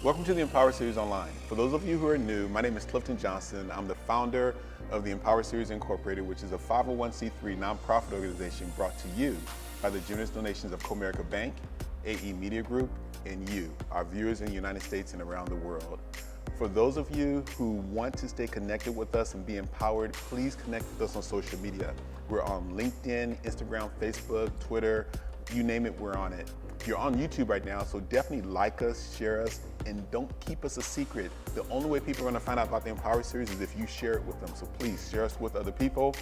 Welcome to the Empower Series Online. For those of you who are new, my name is Clifton Johnson. I'm the founder of the Empower Series Incorporated, which is a 501c3 nonprofit organization brought to you by the generous donations of Comerica Bank, AE Media Group, and you, our viewers in the United States and around the world. For those of you who want to stay connected with us and be empowered, please connect with us on social media. We're on LinkedIn, Instagram, Facebook, Twitter, you name it, we're on it. You're on YouTube right now, so definitely like us, share us, and don't keep us a secret. The only way people are gonna find out about the Empower Series is if you share it with them. So please share us with other people.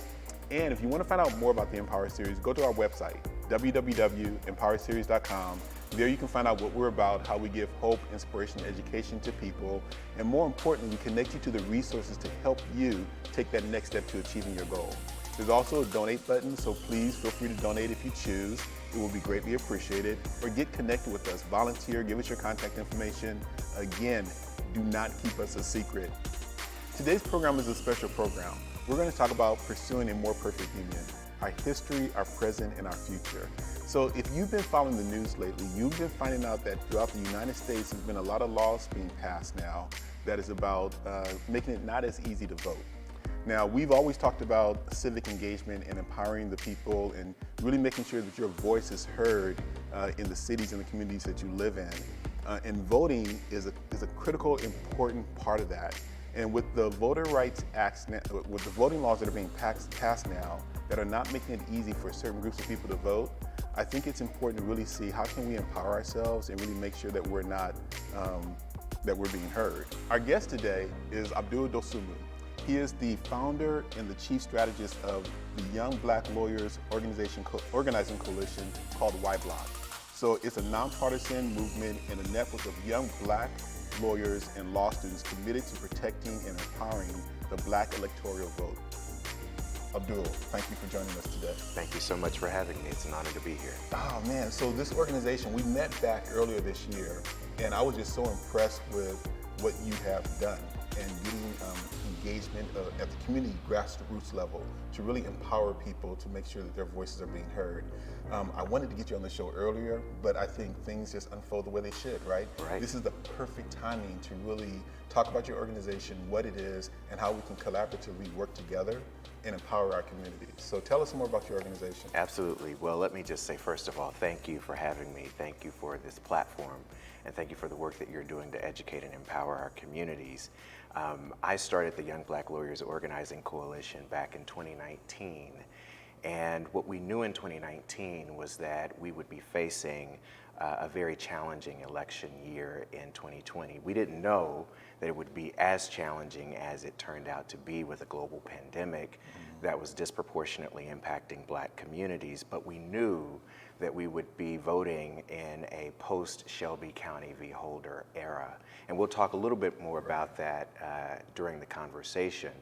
And if you wanna find out more about the Empower Series, go to our website, www.empowerseries.com. There you can find out what we're about, how we give hope, inspiration, and education to people. And more importantly, we connect you to the resources to help you take that next step to achieving your goal. There's also a donate button, so please feel free to donate if you choose. It will be greatly appreciated. Or get connected with us, volunteer, give us your contact information. Again, do not keep us a secret. Today's program is a special program. We're going to talk about pursuing a more perfect union, our history, our present, and our future. So if you've been following the news lately, you've been finding out that throughout the United States, there's been a lot of laws being passed now that is about making it not as easy to vote. Now, we've always talked about civic engagement and empowering the people and really making sure that your voice is heard in the cities and the communities that you live in. And voting is a critical, important part of that. And with the Voter Rights Acts, with the voting laws that are being passed now that are not making it easy for certain groups of people to vote, I think it's important to really see how can we empower ourselves and really make sure that we're not, that we're being heard. Our guest today is Abdul Dosunmu. He is the founder and the chief strategist of the Young Black Lawyers organizing coalition called YBLOC. So it's a nonpartisan movement and a network of young black lawyers and law students committed to protecting and empowering the black electoral vote. Abdul, thank you for joining us today. Thank you so much for having me. It's an honor to be here. Oh man, so this organization, we met back earlier this year, and I was just so impressed with what you have done and getting engagement at the community grassroots level to really empower people to make sure that their voices are being heard. I wanted to get you on the show earlier, but I think things just unfold the way they should, right? Right. This is the perfect timing to really talk about your organization, what it is, and how we can collaboratively work together and empower our communities. So tell us more about your organization. Absolutely. Well, let me just say, first of all, thank you for having me. Thank you for this platform, and thank you for the work that you're doing to educate and empower our communities. I started the Young Black Lawyers Organizing Coalition back in 2019. And what we knew in 2019 was that we would be facing a very challenging election year in 2020. We didn't know that it would be as challenging as it turned out to be with a global pandemic that was disproportionately impacting black communities, but we knew that we would be voting in a post-Shelby County v. Holder era. And we'll talk a little bit more about that during the conversation.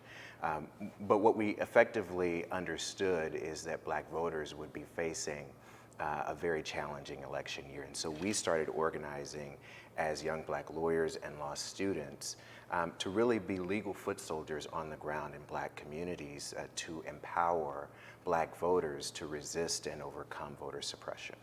But what we effectively understood is that black voters would be facing a very challenging election year. And so we started organizing as young black lawyers and law students to really be legal foot soldiers on the ground in black communities to empower black voters to resist and overcome voter suppression.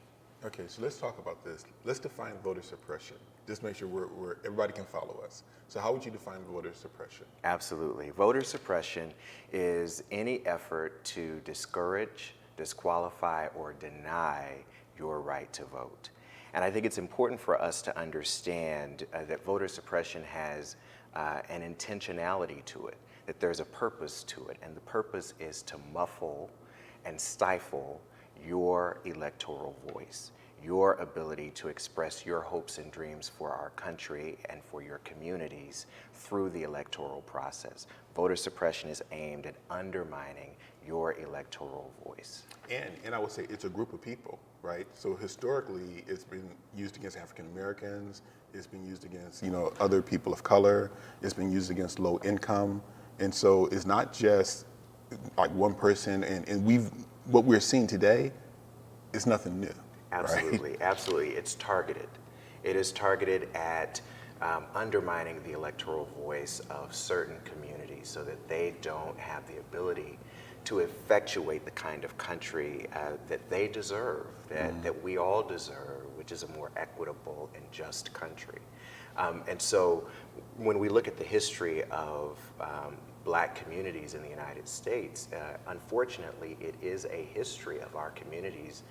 Okay, so let's talk about this. Let's define voter suppression. Just make sure everybody can follow us. So how would you define voter suppression? Absolutely. Voter suppression is any effort to discourage, disqualify, or deny your right to vote. And I think it's important for us to understand that voter suppression has an intentionality to it, that there's a purpose to it, and the purpose is to muffle and stifle your electoral voice, your ability to express your hopes and dreams for our country and for your communities through the electoral process. Voter suppression is aimed at undermining your electoral voice. And I would say it's a group of people, right? So historically, it's been used against African Americans, it's been used against, other people of color, it's been used against low income. And so it's not just like one person, and what we're seeing today is nothing new. Absolutely, right? Absolutely. It's targeted. It is targeted at undermining the electoral voice of certain communities so that they don't have the ability to effectuate the kind of country that they deserve, that we all deserve, which is a more equitable and just country. And so when we look at the history of Black communities in the United States, unfortunately, it is a history of our communities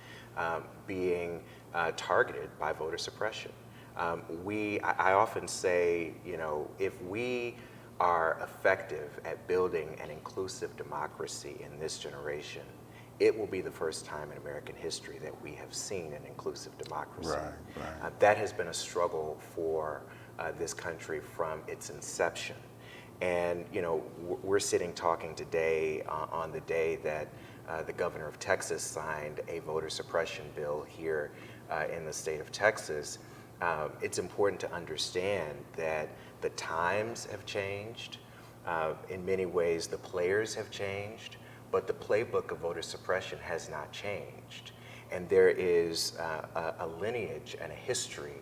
being targeted by voter suppression. I often say, you know, if we are effective at building an inclusive democracy in this generation, it will be the first time in American history that we have seen an inclusive democracy. Right. That has been a struggle for this country from its inception. And, you know, we're sitting talking today on the day that the governor of Texas signed a voter suppression bill here in the state of Texas. It's important to understand that the times have changed. In many ways, the players have changed, but the playbook of voter suppression has not changed. And there is a lineage and a history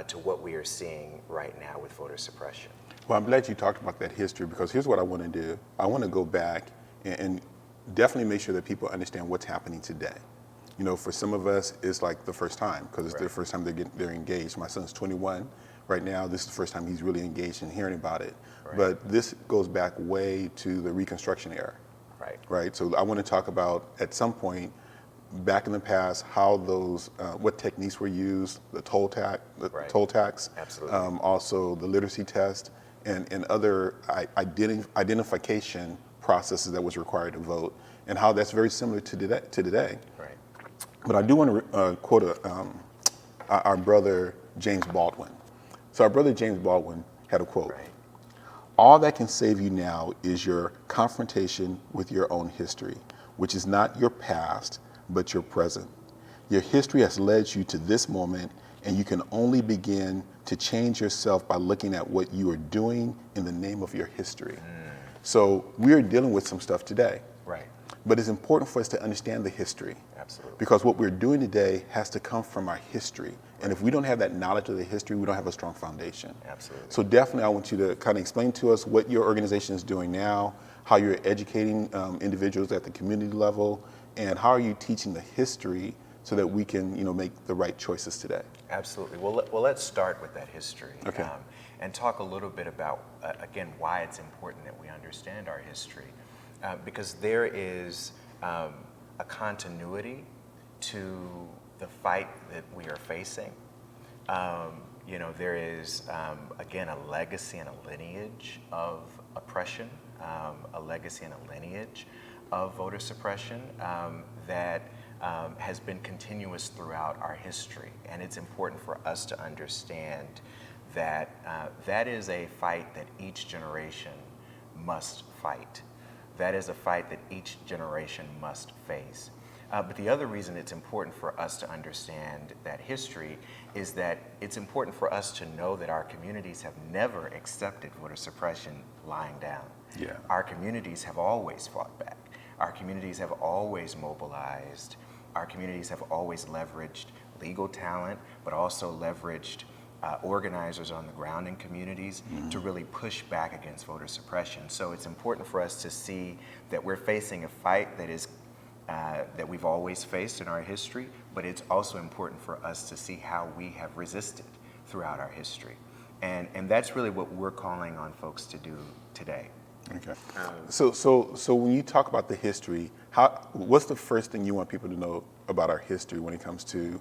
to what we are seeing right now with voter suppression. Well, I'm glad you talked about that history, because here's what I want to do. I want to go back and definitely make sure that people understand what's happening today. You know, for some of us, it's like the first time, because it's Right. their first time they're engaged. My son's 21 right now. This is the first time he's really engaged in hearing about it. Right. But this goes back way to the Reconstruction era. Right. So I want to talk about, at some point back in the past, how those what techniques were used, the toll tax, Absolutely. Also the literacy test, and other identification processes that was required to vote, and how that's very similar to today. Right. But I do want to quote our brother James Baldwin. So our brother James Baldwin had a quote. Right. All that can save you now is your confrontation with your own history, which is not your past, but your present. Your history has led you to this moment, and you can only begin to change yourself by looking at what you are doing in the name of your history. So we are dealing with some stuff today. Right. But it's important for us to understand the history. Absolutely. Because what we're doing today has to come from our history. And if we don't have that knowledge of the history, we don't have a strong foundation. Absolutely. So definitely I want you to kind of explain to us what your organization is doing now, how you're educating individuals at the community level, and how are you teaching the history so that we can, you know, make the right choices today. Absolutely. Well, let's start with that history. Okay. And talk a little bit about, again, why it's important that we understand our history. Because there is a continuity to the fight that we are facing. You know, there is, again, a legacy and a lineage of oppression, a legacy and a lineage of voter suppression that has been continuous throughout our history. And it's important for us to understand that that is a fight that each generation must fight. That is a fight that each generation must face. But the other reason it's important for us to understand that history is that it's important for us to know that our communities have never accepted voter suppression lying down. Yeah. Our communities have always fought back. Our communities have always mobilized. Our communities have always leveraged legal talent, but also leveraged organizers on the ground in communities to really push back against voter suppression. So it's important for us to see that we're facing a fight that is that we've always faced in our history, but it's also important for us to see how we have resisted throughout our history. And that's really what we're calling on folks to do today. Okay. So when you talk about the history, what's the first thing you want people to know about our history when it comes to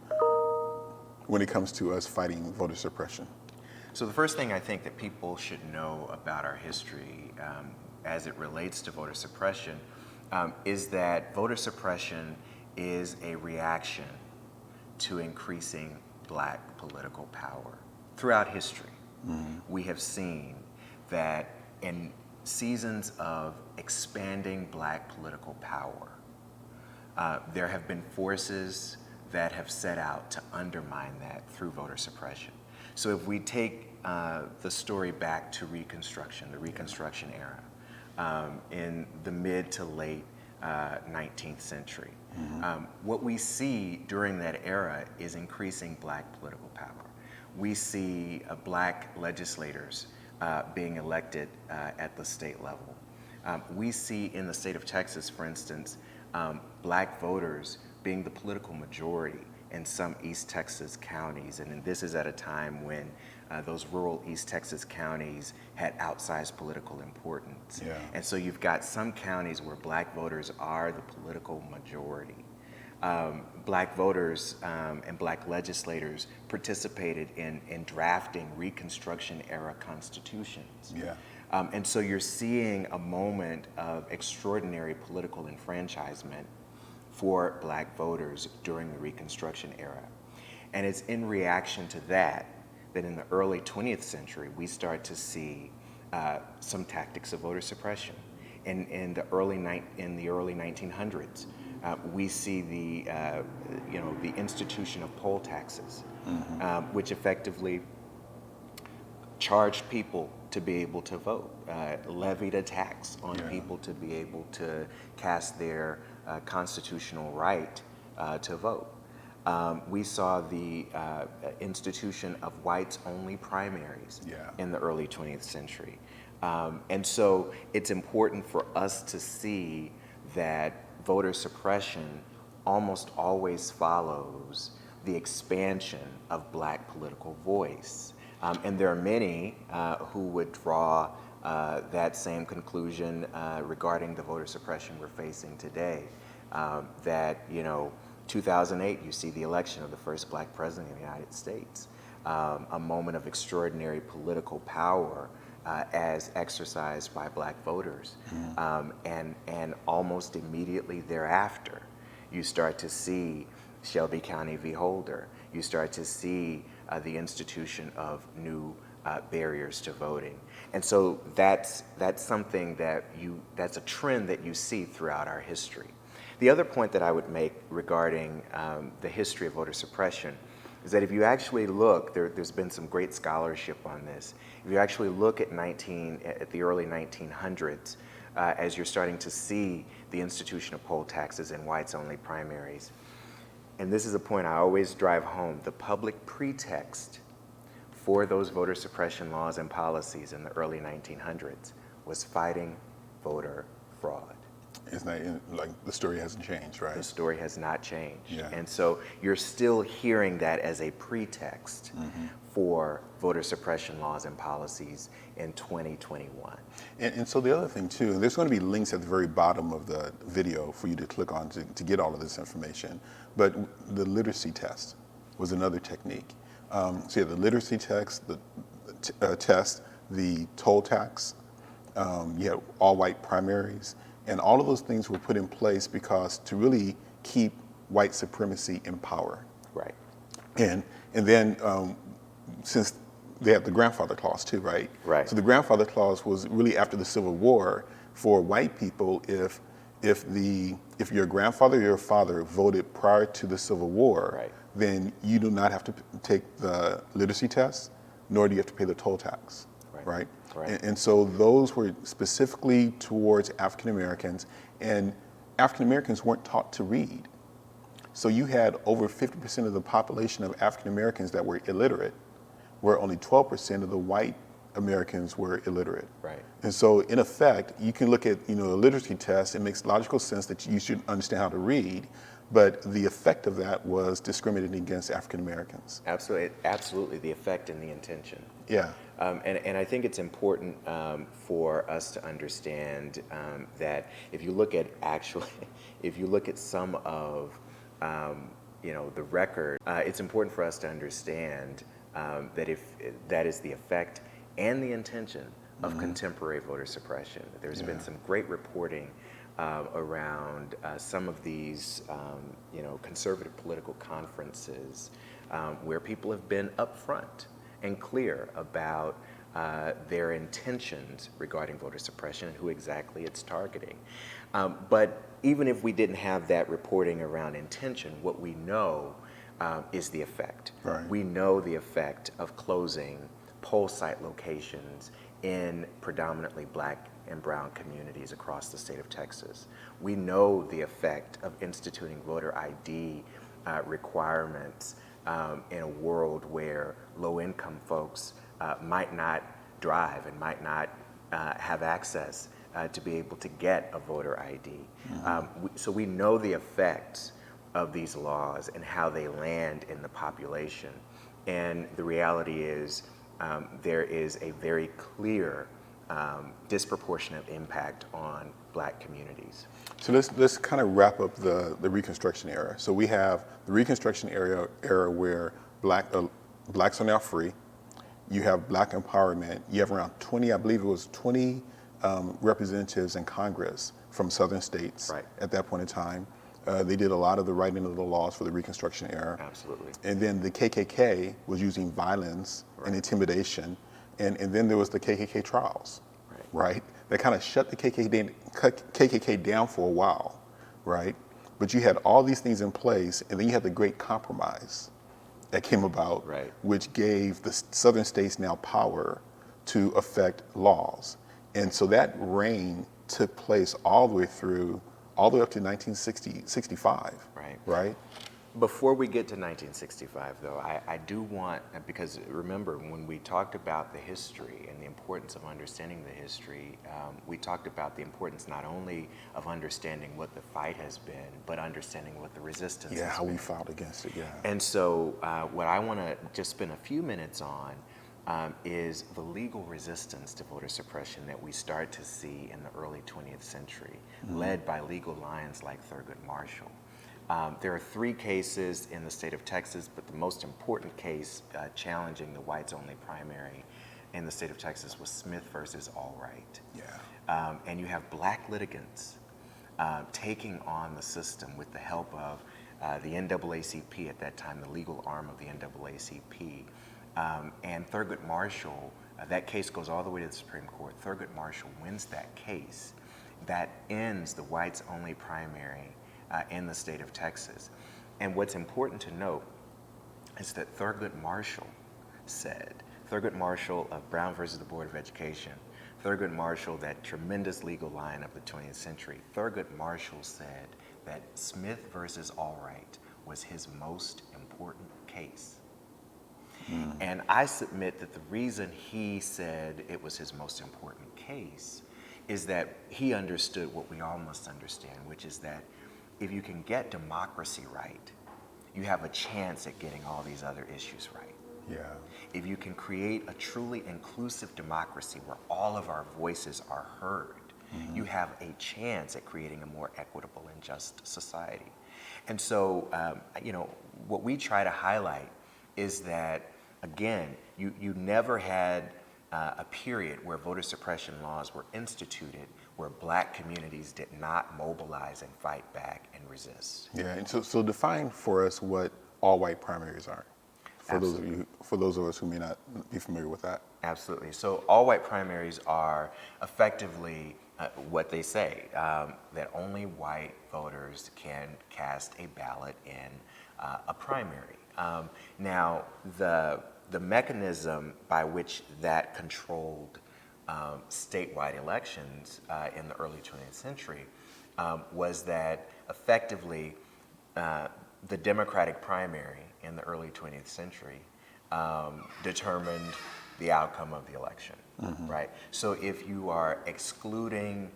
us fighting voter suppression? So the first thing I think that people should know about our history as it relates to voter suppression is that voter suppression is a reaction to increasing Black political power. Throughout history, we have seen that in seasons of expanding Black political power, there have been forces that have set out to undermine that through voter suppression. So if we take the story back to Reconstruction, the Reconstruction era, in the mid to late 19th century, what we see during that era is increasing Black political power. We see Black legislators being elected at the state level. We see in the state of Texas, for instance, black voters being the political majority in some East Texas counties. And this is at a time when those rural East Texas counties had outsized political importance. Yeah. And so you've got some counties where black voters are the political majority. Black voters and black legislators participated in drafting Reconstruction era constitutions. Yeah. And so you're seeing a moment of extraordinary political enfranchisement for black voters during the Reconstruction era. And it's in reaction to that in the early 20th century, we start to see some tactics of voter suppression. In the early 1900s, we see the institution of poll taxes, which effectively charged people to be able to vote, levied a tax on people to be able to cast their constitutional right to vote. We saw the institution of whites-only primaries in the early 20th century. And so it's important for us to see that voter suppression almost always follows the expansion of black political voice. And there are many who would draw that same conclusion regarding the voter suppression we're facing today. That, 2008, you see the election of the first black president of the United States, a moment of extraordinary political power as exercised by black voters. And almost immediately thereafter, you start to see Shelby County v. Holder. You start to see the institution of new barriers to voting. And so that's something that's a trend that you see throughout our history. The other point that I would make regarding the history of voter suppression is that if you actually look, there's been some great scholarship on this. If you actually look at the early 1900s, as you're starting to see the institution of poll taxes and whites-only primaries, and this is a point I always drive home, the public pretext for those voter suppression laws and policies in the early 1900s was fighting voter fraud. Isn't that like the story hasn't changed, right? The story has not changed. Yeah. And so you're still hearing that as a pretext for voter suppression laws and policies in 2021. And so the other thing too, and there's going to be links at the very bottom of the video for you to click on to get all of this information, but the literacy test was another technique. So you have the literacy test, test, the toll tax, you have all white primaries, and all of those things were put in place because to really keep white supremacy in power. Right. And then since they have the grandfather clause too, right? Right. So the grandfather clause was really after the Civil War for white people. If your grandfather or your father voted prior to the Civil War, right, then you do not have to take the literacy test, nor do you have to pay the toll tax, right? Right. And so those were specifically towards African Americans, and African Americans weren't taught to read. So you had over 50% of the population of African Americans that were illiterate, where only 12% of the white Americans were illiterate. Right. And so in effect, you can look at the literacy test. It makes logical sense that you should understand how to read, but the effect of that was discriminating against African Americans. Absolutely, the effect and the intention. Yeah. And I think it's important for us to understand that if you look at some of the record, it's important for us to understand that if that is the effect and the intention of contemporary voter suppression. There's been some great reporting around some of these conservative political conferences where people have been upfront and clear about their intentions regarding voter suppression and who exactly it's targeting. But even if we didn't have that reporting around intention, what we know is the effect. Right. We know the effect of closing poll site locations in predominantly black and brown communities across the state of Texas. We know the effect of instituting voter ID requirements in a world where low-income folks might not drive and might not have access to be able to get a voter ID. So we know the effects of these laws and how they land in the population. And the reality is there is a very clear disproportionate impact on Black communities. So let's kind of wrap up the Reconstruction era. So we have the Reconstruction era where blacks are now free. You have Black empowerment. You have around 20, I believe it was 20 representatives in Congress from southern states at that point in time. They did a lot of the writing of the laws for the Reconstruction era. Absolutely. And then the KKK was using violence and intimidation. And then there was the KKK trials, right? That kind of shut the KKK down for a while, right? But you had all these things in place, and then you had the Great Compromise that came about, which gave the southern states now power to affect laws. And so that reign took place all the way up to 1965, right? Before we get to 1965, though, I do want, because remember, when we talked about the history and the importance of understanding the history, we talked about the importance not only of understanding what the fight has been, but understanding what the resistance has been. Yeah, how we fought against it, And so what I want to just spend a few minutes on is the legal resistance to voter suppression that we start to see in the early 20th century, led by legal lions like Thurgood Marshall. There are 3 cases in the state of Texas, but the most important case challenging the whites-only primary in the state of Texas was Smith versus Allwright. And you have Black litigants taking on the system with the help of the NAACP at that time, the legal arm of the NAACP. And Thurgood Marshall, that case goes all the way to the Supreme Court. Thurgood Marshall wins that case. That ends the whites-only primary in the state of Texas. And what's important to note is that Thurgood Marshall of Brown versus the Board of Education, Thurgood Marshall, that tremendous legal lion of the 20th century, Thurgood Marshall said that Smith versus Allwright was his most important case. And I submit that the reason he said it was his most important case is that he understood what we all must understand, which is that if you can get democracy right, you have a chance at getting all these other issues right. If you can create a truly inclusive democracy where all of our voices are heard, you have a chance at creating a more equitable and just society. And so, what we try to highlight is that, again, you never had a period where voter suppression laws were instituted where Black communities did not mobilize and fight back and resist. And so define for us what all white primaries are, for those of us who may not be familiar with that. Absolutely. So all white primaries are effectively what they say, that only white voters can cast a ballot in a primary. Now, the mechanism by which that controlled statewide elections in the early 20th century was that effectively the Democratic primary in the early 20th century determined the outcome of the election, right? So if you are excluding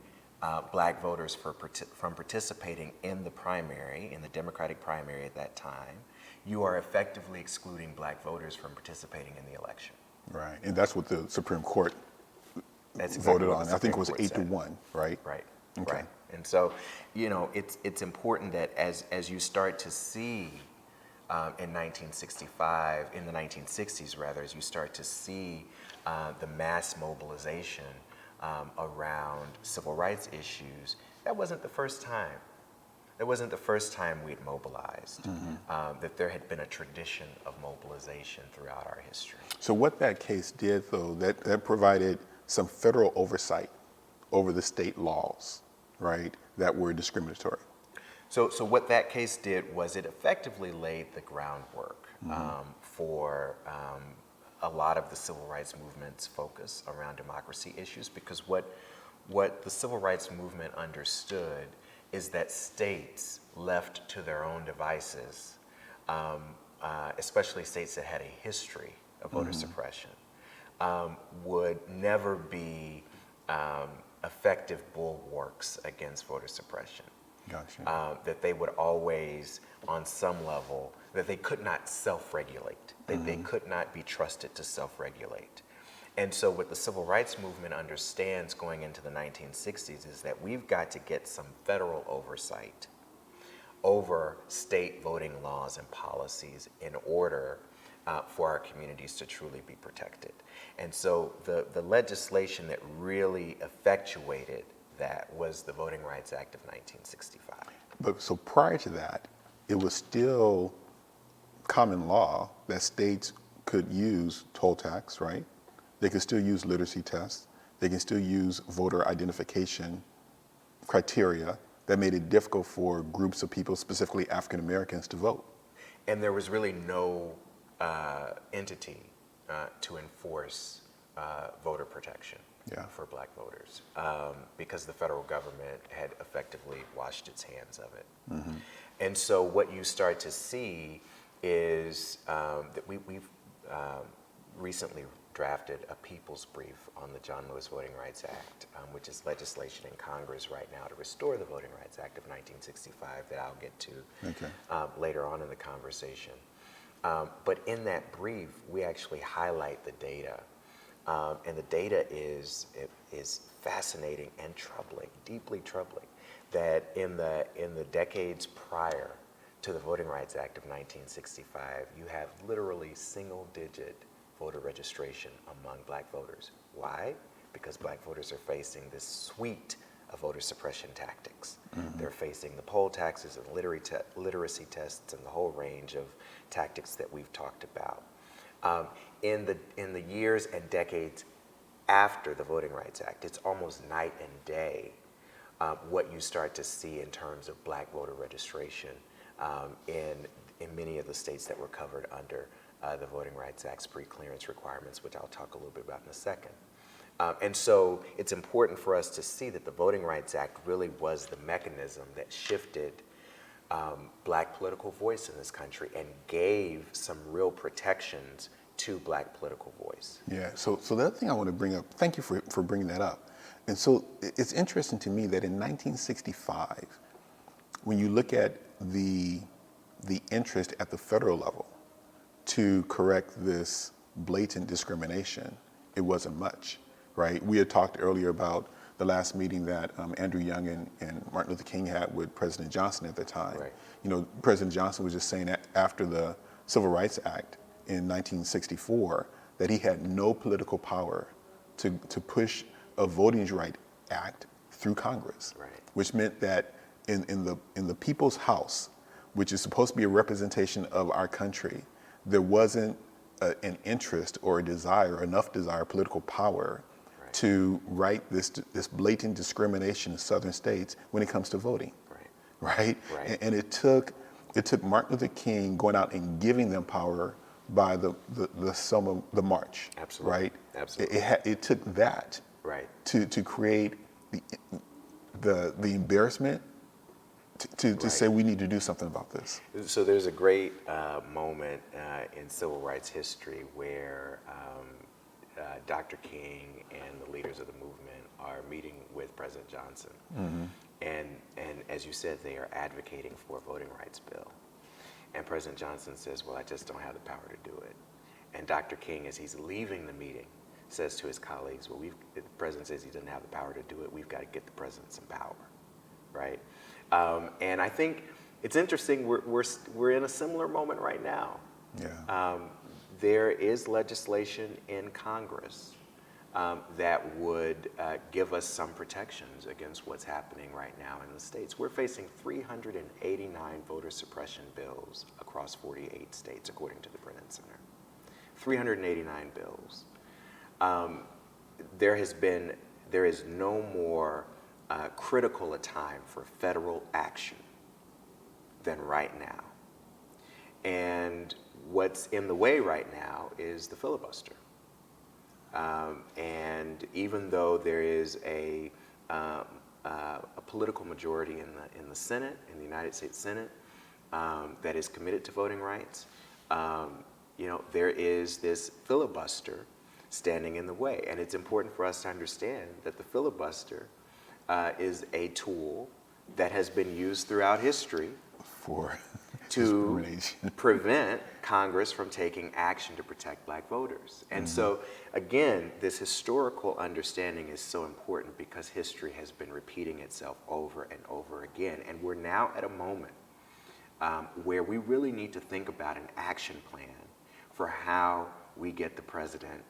Black voters from participating in the primary, in the Democratic primary at that time, you are effectively excluding Black voters from participating in the election. Right, and that's what the Supreme Court exactly voted on. I think it was 8-1, right? Right, okay. Right. And so, it's important that as you start to see in 1965, in the 1960s rather, as you start to see the mass mobilization around civil rights issues, that wasn't the first time. It wasn't the first time we'd mobilized, that there had been a tradition of mobilization throughout our history. So what that case did, though, that provided some federal oversight over the state laws, right, that were discriminatory. So what that case did was it effectively laid the groundwork for a lot of the civil rights movement's focus around democracy issues, because what the civil rights movement understood is that states left to their own devices, especially states that had a history of voter suppression, would never be effective bulwarks against voter suppression. Gotcha. That they would always, on some level, that they could not self-regulate, that they could not be trusted to self-regulate. And so what the civil rights movement understands going into the 1960s is that we've got to get some federal oversight over state voting laws and policies in order for our communities to truly be protected. And so the legislation that really effectuated that was the Voting Rights Act of 1965. But so prior to that, it was still common law that states could use toll tax, right? They could still use literacy tests. They can still use voter identification criteria that made it difficult for groups of people, specifically African Americans, to vote. And there was really no entity to enforce voter protection for black voters because the federal government had effectively washed its hands of it. And so what you start to see is that we've recently drafted a people's brief on the John Lewis Voting Rights Act, which is legislation in Congress right now to restore the Voting Rights Act of 1965 that I'll get to later on in the conversation. But in that brief, we actually highlight the data. And the data is fascinating and troubling, deeply troubling, that in the decades prior to the Voting Rights Act of 1965, you have literally single-digit voter registration among black voters. Why? Because black voters are facing this suite of voter suppression tactics. They're facing the poll taxes and literacy tests and the whole range of tactics that we've talked about. In the years and decades after the Voting Rights Act, it's almost night and day what you start to see in terms of black voter registration in many of the states that were covered under the Voting Rights Act's pre-clearance requirements, which I'll talk a little bit about in a second. And so it's important for us to see that the Voting Rights Act really was the mechanism that shifted black political voice in this country and gave some real protections to black political voice. Yeah, so the other thing I want to bring up, thank you for bringing that up. And so it's interesting to me that in 1965, when you look at the interest at the federal level to correct this blatant discrimination, it wasn't much, right? We had talked earlier about the last meeting that Andrew Young and Martin Luther King had with President Johnson at the time. Right. You know, President Johnson was just saying that after the Civil Rights Act in 1964, that he had no political power to push a Voting Rights Act through Congress, Right. which meant that in the people's house, which is supposed to be a representation of our country, there wasn't an interest or a desire, enough desire, political power to right this blatant discrimination in southern states when it comes to voting, right? And it took Martin Luther King going out and giving them power by the march, Absolutely. right? Absolutely. It took that to create the embarrassment to say we need to do something about this. So there's a great moment in civil rights history where Dr. King and the leaders of the movement are meeting with President Johnson. And as you said, they are advocating for a voting rights bill. And President Johnson says, well, I just don't have the power to do it. And Dr. King, as he's leaving the meeting, says to his colleagues, well, the president says he doesn't have the power to do it. We've got to get the president some power, right? And I think it's interesting, we're in a similar moment right now. Yeah. There is legislation in Congress that would give us some protections against what's happening right now in the states. We're facing 389 voter suppression bills across 48 states, according to the Brennan Center. 389 bills. There is no more critical a time for federal action than right now. And what's in the way right now is the filibuster. And even though there is a political majority in the Senate, in the United States Senate, that is committed to voting rights, there is this filibuster standing in the way. And it's important for us to understand that the filibuster is a tool that has been used throughout history For to discrimination. prevent Congress from taking action to protect black voters. And so, again, this historical understanding is so important because history has been repeating itself over and over again. And we're now at a moment where we really need to think about an action plan for how we get the president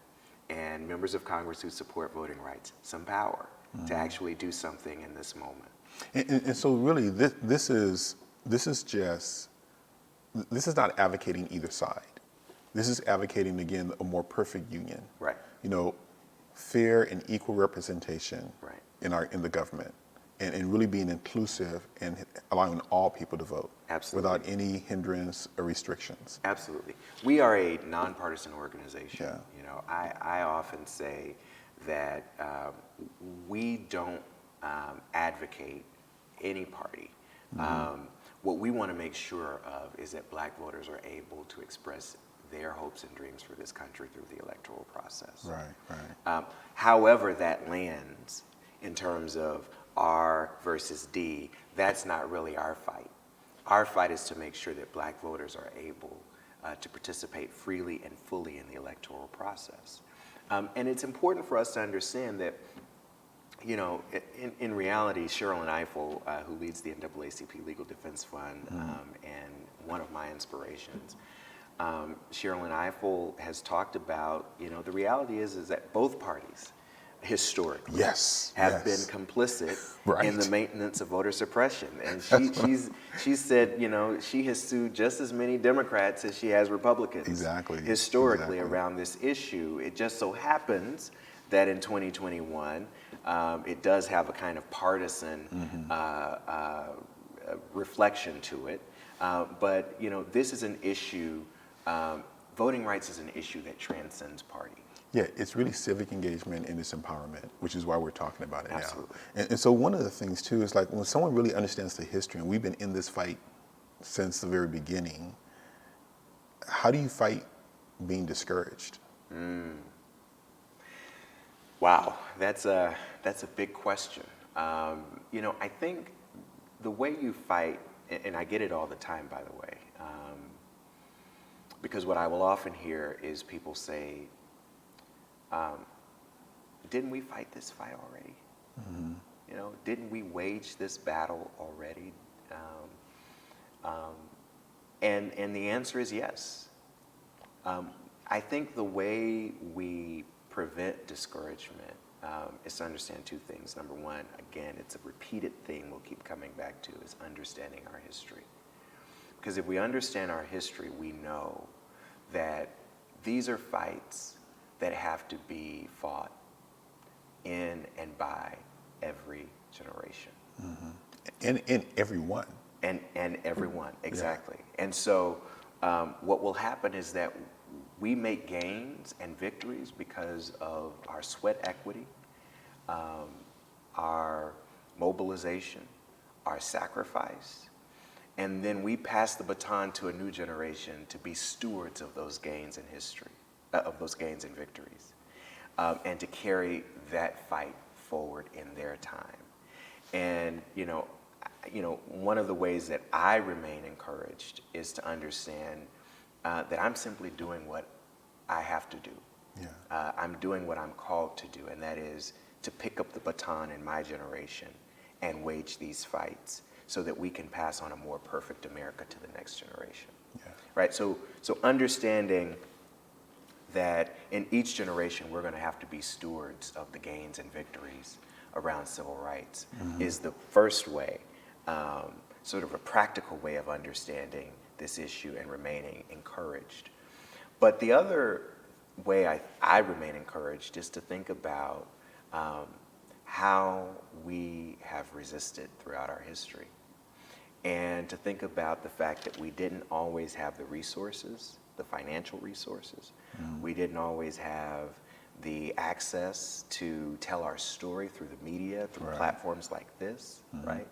and members of Congress who support voting rights some power to actually do something in this moment. And so really, this is not advocating either side. This is advocating, again, a more perfect union. Right. You know, fair and equal representation Right. in the government, and really being inclusive and allowing all people to vote. Absolutely. Without any hindrance or restrictions. Absolutely. We are a nonpartisan organization. Yeah. You know, I often say that we don't advocate any party. What we want to make sure of is that black voters are able to express their hopes and dreams for this country through the electoral process. Right. However that lands in terms of R versus D, that's not really our fight. Our fight is to make sure that black voters are able to participate freely and fully in the electoral process. And it's important for us to understand that, you know, in reality, Sherrilyn Ifill, who leads the NAACP Legal Defense Fund, and one of my inspirations, Sherrilyn Ifill has talked about, you know, the reality is that both parties historically have been complicit in the maintenance of voter suppression. And she said, you know, she has sued just as many Democrats as she has Republicans historically around this issue. It just so happens that in 2021, it does have a kind of partisan reflection to it. But, you know, this is an issue, voting rights is an issue that transcends party. Yeah, it's really civic engagement and it's empowerment, which is why we're talking about it Absolutely. now. And so one of the things too is like when someone really understands the history, and we've been in this fight since the very beginning, how do you fight being discouraged? Wow, that's a big question. You know, I think the way you fight, and I get it all the time, by the way, because what I will often hear is people say, didn't we fight this fight already? You know, didn't we wage this battle already? And the answer is yes. I think the way we prevent discouragement is to understand two things. Number one, again, it's a repeated theme we'll keep coming back to, is understanding our history. Because if we understand our history, we know that these are fights that have to be fought in and by every generation. And everyone. And everyone, exactly. Yeah. And so what will happen is that we make gains and victories because of our sweat equity, our mobilization, our sacrifice, and then we pass the baton to a new generation to be stewards of those gains in history, of those gains and victories, and to carry that fight forward in their time. And you know, one of the ways that I remain encouraged is to understand that I'm simply doing what I have to do. Yeah. I'm doing what I'm called to do, and that is to pick up the baton in my generation and wage these fights so that we can pass on a more perfect America to the next generation. Yeah. Right? So understanding that in each generation we're going to have to be stewards of the gains and victories around civil rights is the first way, sort of a practical way of understanding this issue and remaining encouraged. But the other way I remain encouraged is to think about how we have resisted throughout our history, and to think about the fact that we didn't always have the resources, the financial resources. We didn't always have the access to tell our story through the media, through platforms like this, right?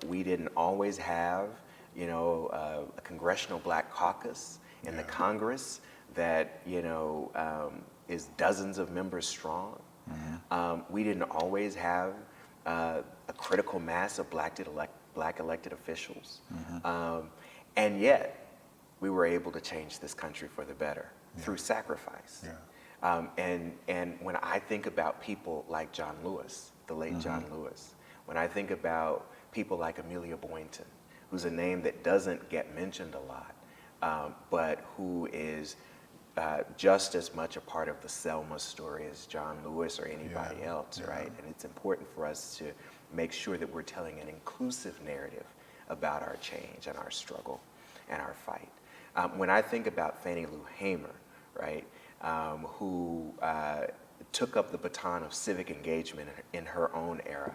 We didn't always have, a congressional black caucus in the Congress that, is dozens of members strong. We didn't always have a critical mass of black elected officials. And yet, we were able to change this country for the better through sacrifice. And when I think about people like John Lewis, the late John Lewis, when I think about people like Amelia Boynton, who's a name that doesn't get mentioned a lot, but who is just as much a part of the Selma story as John Lewis or anybody else, right? And it's important for us to make sure that we're telling an inclusive narrative about our change and our struggle and our fight. When I think about Fannie Lou Hamer, right, who took up the baton of civic engagement in her own era,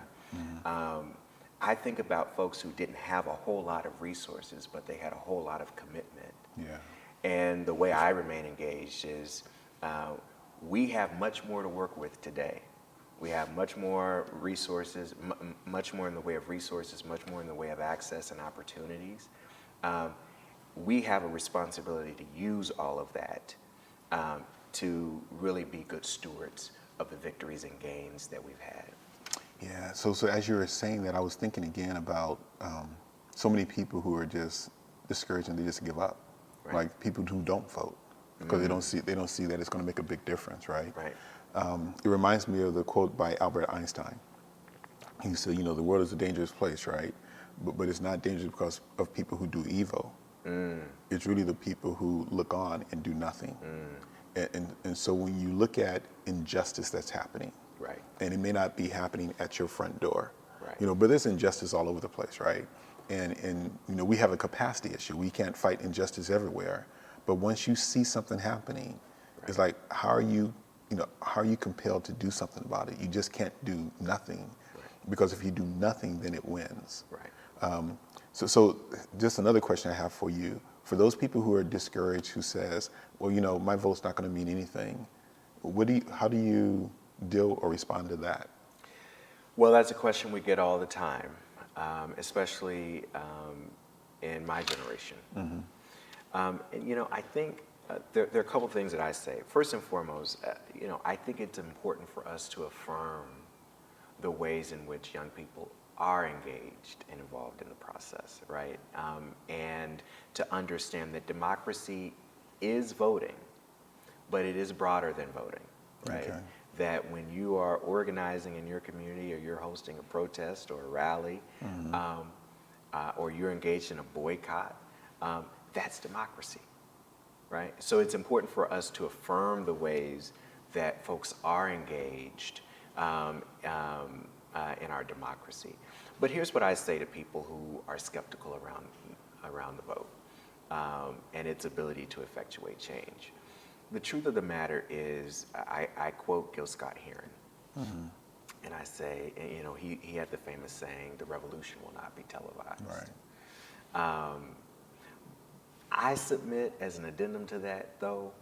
I think about folks who didn't have a whole lot of resources, but they had a whole lot of commitment. And the way I remain engaged is we have much more to work with today. We have much more resources, much more in the way of resources, much more in the way of access and opportunities. We have a responsibility to use all of that to really be good stewards of the victories and gains that we've had. Yeah, so as you were saying that, I was thinking again about so many people who are just discouraged and they just give up. Like people who don't vote because they don't see that it's going to make a big difference, right? It reminds me of the quote by Albert Einstein. He said, the world is a dangerous place, right? But it's not dangerous because of people who do evil. It's really the people who look on and do nothing. And so when you look at injustice that's happening, and it may not be happening at your front door, but there's injustice all over the place, right? And we have a capacity issue. We can't fight injustice everywhere. But once you see something happening, it's like, how are you compelled to do something about it? You just can't do nothing, because if you do nothing, then it wins. So just another question I have for you. For those people who are discouraged, who says, well, my vote's not going to mean anything, how do you deal or respond to that? Well, that's a question we get all the time, especially in my generation. And, I think there are a couple things that I say. First and foremost, I think it's important for us to affirm the ways in which young people are engaged and involved in the process, right? And to understand that democracy is voting, but it is broader than voting, right? That when you are organizing in your community, or you're hosting a protest or a rally, or you're engaged in a boycott, that's democracy, right? So it's important for us to affirm the ways that folks are engaged in our democracy. But here's what I say to people who are skeptical around the vote and its ability to effectuate change. The truth of the matter is, I quote Gil Scott-Heron, and I say, he had the famous saying, "The revolution will not be televised." I submit as an addendum to that, though,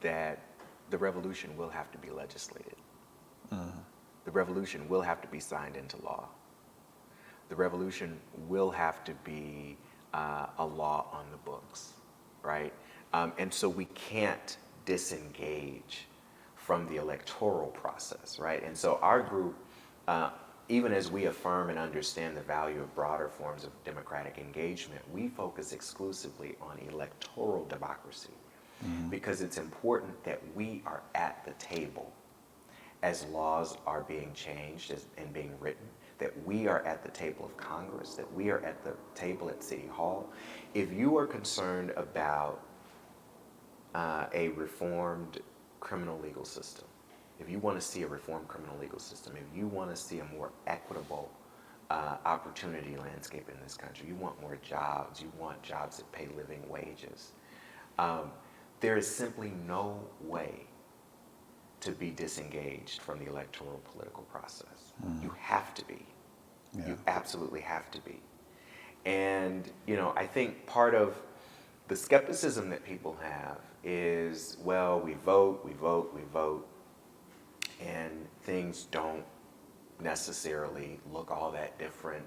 that the revolution will have to be legislated. The revolution will have to be signed into law. The revolution will have to be a law on the books, right? And so we can't disengage from the electoral process, right? And so our group, even as we affirm and understand the value of broader forms of democratic engagement, we focus exclusively on electoral democracy, because it's important that we are at the table as laws are being changed and being written, that we are at the table of Congress, that we are at the table at City Hall. If you are concerned about a reformed criminal legal system, if you want to see a reformed criminal legal system, if you want to see a more equitable opportunity landscape in this country, you want more jobs, you want jobs that pay living wages, there is simply no way to be disengaged from the electoral political process. You have to be. You absolutely have to be. And, I think part of the skepticism that people have is, well, we vote, and things don't necessarily look all that different.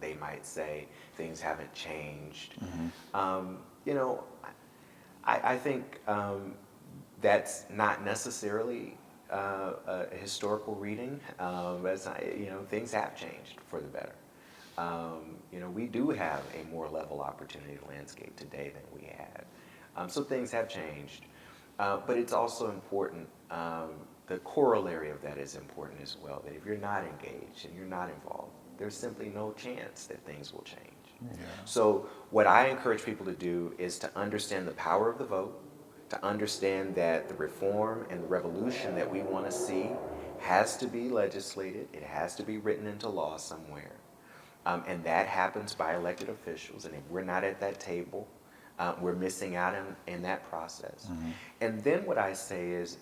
They might say things haven't changed. I think that's not necessarily a historical reading. That's not, things have changed for the better. We do have a more level opportunity landscape today than we had. So things have changed. But it's also important, the corollary of that is important as well, that if you're not engaged and you're not involved, there's simply no chance that things will change. Yeah. So what I encourage people to do is to understand the power of the vote, to understand that the reform and the revolution that we want to see has to be legislated, it has to be written into law somewhere. And that happens by elected officials, and if we're not at that table, we're missing out in that process. Mm-hmm. And then what I say is,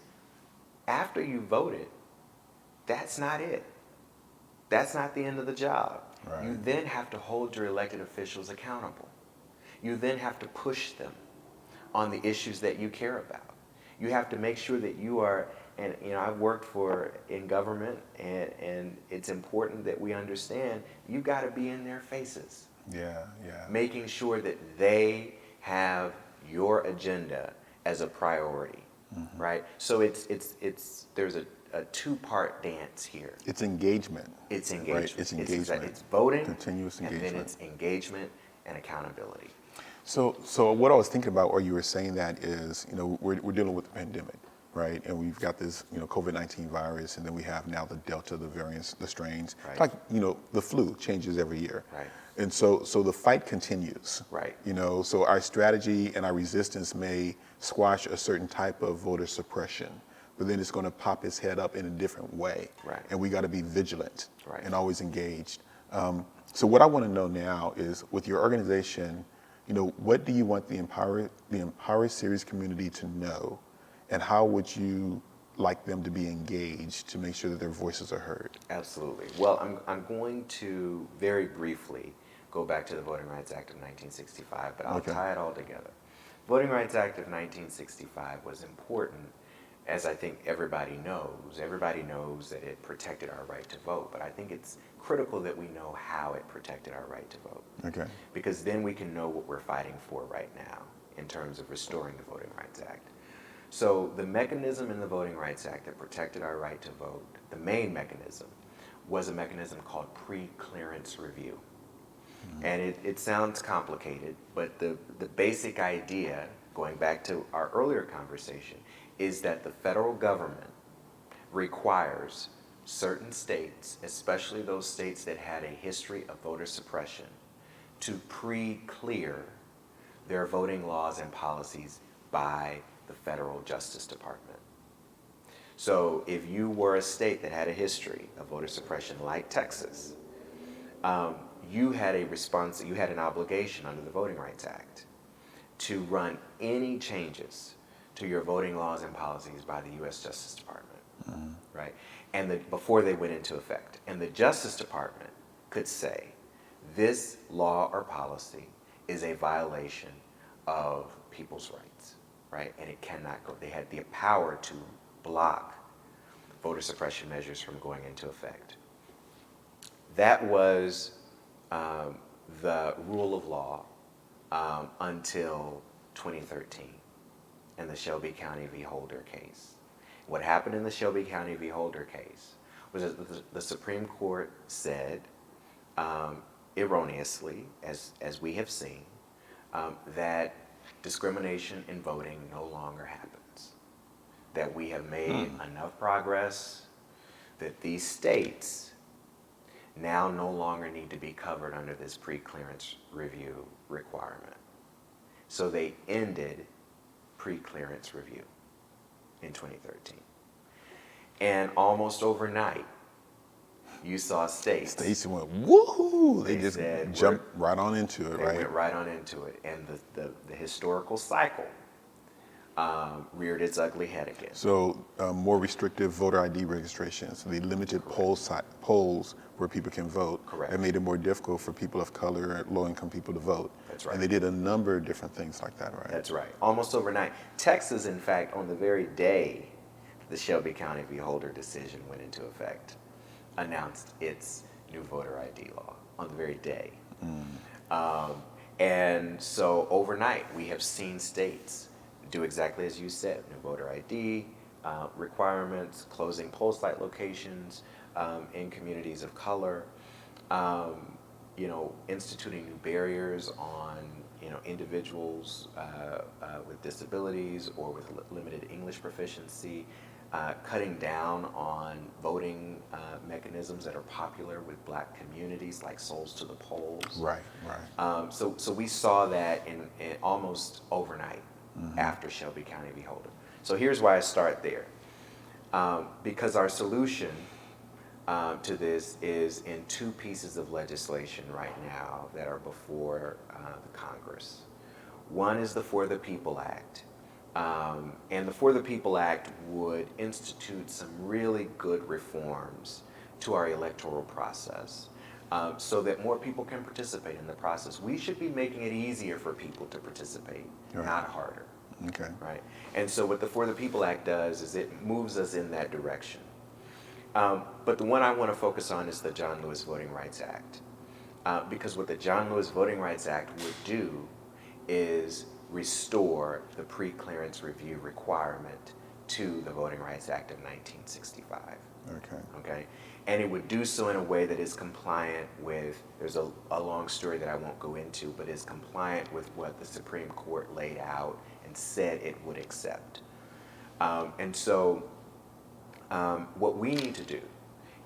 after you voted, that's not it. That's not the end of the job. Right. You then have to hold your elected officials accountable. You then have to push them on the issues that you care about. You have to make sure that you are, and I've worked in government, and it's important that we understand you got to be in their faces. Yeah. Making sure that they have your agenda as a priority, mm-hmm. right? So there's a two-part dance here. It's engagement. It's engagement. Right? It's engagement. It's voting, continuous engagement, and then it's engagement and accountability. So what I was thinking about while you were saying that is, we're dealing with the pandemic, right? And we've got this, COVID-19 virus, and then we have now the Delta, the variants, the strains. Right. Like, the flu changes every year. Right. And so the fight continues. Right. So our strategy and our resistance may squash a certain type of voter suppression, but then it's going to pop its head up in a different way. Right. And we got to be vigilant. Right. And always engaged. So what I want to know now is, with your organization, what do you want the Empower Series community to know, and how would you like them to be engaged to make sure that their voices are heard? Absolutely. Well, I'm going to very briefly go back to the Voting Rights Act of 1965, but I'll tie it all together. Voting Rights Act of 1965 was important, as I think everybody knows. Everybody knows that it protected our right to vote, but I think it's critical that we know how it protected our right to vote. Okay. Because then we can know what we're fighting for right now in terms of restoring the Voting Rights Act. So the mechanism in the Voting Rights Act that protected our right to vote, the main mechanism, was a mechanism called pre-clearance review. Mm-hmm. And it sounds complicated, but the basic idea, going back to our earlier conversation, is that the federal government requires certain states, especially those states that had a history of voter suppression, to pre-clear their voting laws and policies by the federal Justice Department. So if you were a state that had a history of voter suppression like Texas, you had an obligation under the Voting Rights Act to run any changes to your voting laws and policies by the U.S. Justice Department, mm-hmm. right? And before they went into effect. And the Justice Department could say, this law or policy is a violation of people's rights, right? And it cannot go. They had the power to block voter suppression measures from going into effect. That was the rule of law until 2013 and the Shelby County v. Holder case. What happened in the Shelby County v. Holder case was that the Supreme Court said, erroneously, as we have seen, that discrimination in voting no longer happens. That we have made enough progress, that these states now no longer need to be covered under this pre-clearance review requirement. So they ended pre-clearance review in 2013. And almost overnight, you saw states. States went, woohoo! They just jumped right on into it, right? They went right on into it. And the historical cycle reared its ugly head again. So more restrictive voter ID registrations. They limited polls where people can vote. Correct. It made it more difficult for people of color and low-income people to vote. That's right. And they did a number of different things like that, right? That's right. Almost overnight. Texas, in fact, on the very day the Shelby County v. Holder decision went into effect, announced its new voter ID law on the very day. And so overnight, we have seen states do exactly as you said, new voter ID requirements, closing poll site locations in communities of color, instituting new barriers on individuals with disabilities or with limited English proficiency, cutting down on voting mechanisms that are popular with Black communities, like Souls to the Polls. Right, right. So we saw that in almost overnight after Shelby County v. Holder. So here's why I start there. Because our solution to this is in two pieces of legislation right now that are before the Congress. One is the For the People Act. And the For the People Act would institute some really good reforms to our electoral process so that more people can participate in the process. We should be making it easier for people to participate, Right. not harder. Okay. Right? And so what the For the People Act does is it moves us in that direction. But the one I want to focus on is the John Lewis Voting Rights Act. Because what the John Lewis Voting Rights Act would do is restore the pre-clearance review requirement to the Voting Rights Act of 1965. Okay. Okay? And it would do so in a way that is compliant with, there's a long story that I won't go into, but is compliant with what the Supreme Court laid out and said it would accept. And so what we need to do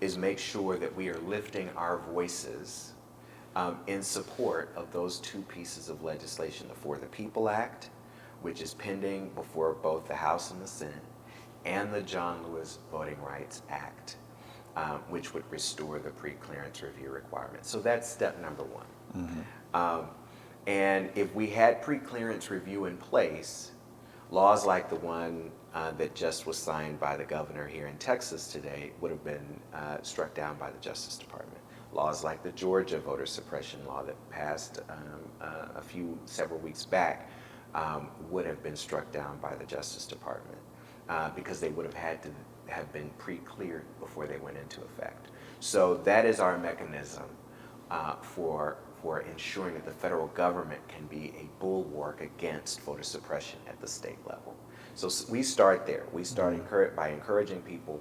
is make sure that we are lifting our voices in support of those two pieces of legislation, the For the People Act, which is pending before both the House and the Senate, and the John Lewis Voting Rights Act, which would restore the pre-clearance review requirement. So that's step number one. And if we had pre-clearance review in place, laws like the one that just was signed by the governor here in Texas today would have been struck down by the Justice Department. Laws like the Georgia voter suppression law that passed several weeks back would have been struck down by the Justice Department because they would have had to have been pre-cleared before they went into effect. So that is our mechanism for ensuring that the federal government can be a bulwark against voter suppression at the state level. So we start there. We start by encouraging people